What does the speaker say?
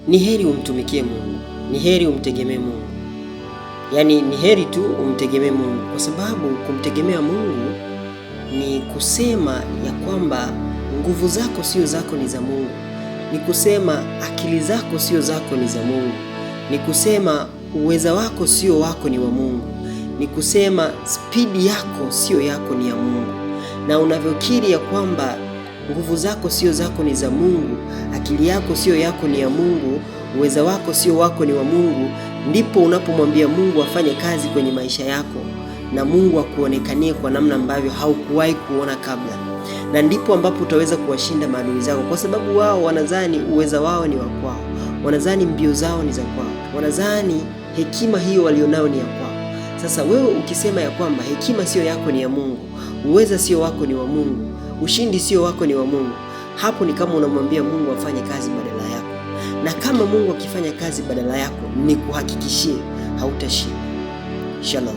ni heri umtumikie Mungu, ni heri umtegemee Mungu. Yaani ni heri tu umtegemee Mungu, kwa sababu kumtegemea Mungu ni kusema ya kwamba nguvu zako sio zako, ni za Mungu. Ni kusema akili zako sio zako, ni za Mungu. Ni kusema uweza wako sio wako, ni wa Mungu. Ni kusema spidi yako sio yako, ni ya Mungu. Na unavyokiri ya kwamba nguvu zako sio zako, ni za Mungu, akili yako sio yako, ni ya Mungu, uweza wako sio wako, ni wa Mungu, ndipo unapomwambia Mungu afanye kazi kwenye maisha yako, na Mungu akuonekanie kwa namna ambavyo haukuwahi kuona kabla. Na ndipo ambapo utaweza kuwashinda maadui zako, kwa sababu wao wanadhani uweza wao ni wa kwao, wanadhani mbio zao ni za kwao, wanadhani hekima hiyo walionao ni ya kwao. Sasa wewe ukisema ya kwamba hekima sio yako, ni ya Mungu, uweza sio wako, ni wa Mungu, ushindi sio wako, ni wa Mungu, hapo ni kama unamwambia Mungu afanye kazi badala yako. Na kama Mungu akifanya kazi badala yako, ni kuhakikishie hautashinda. Shalom.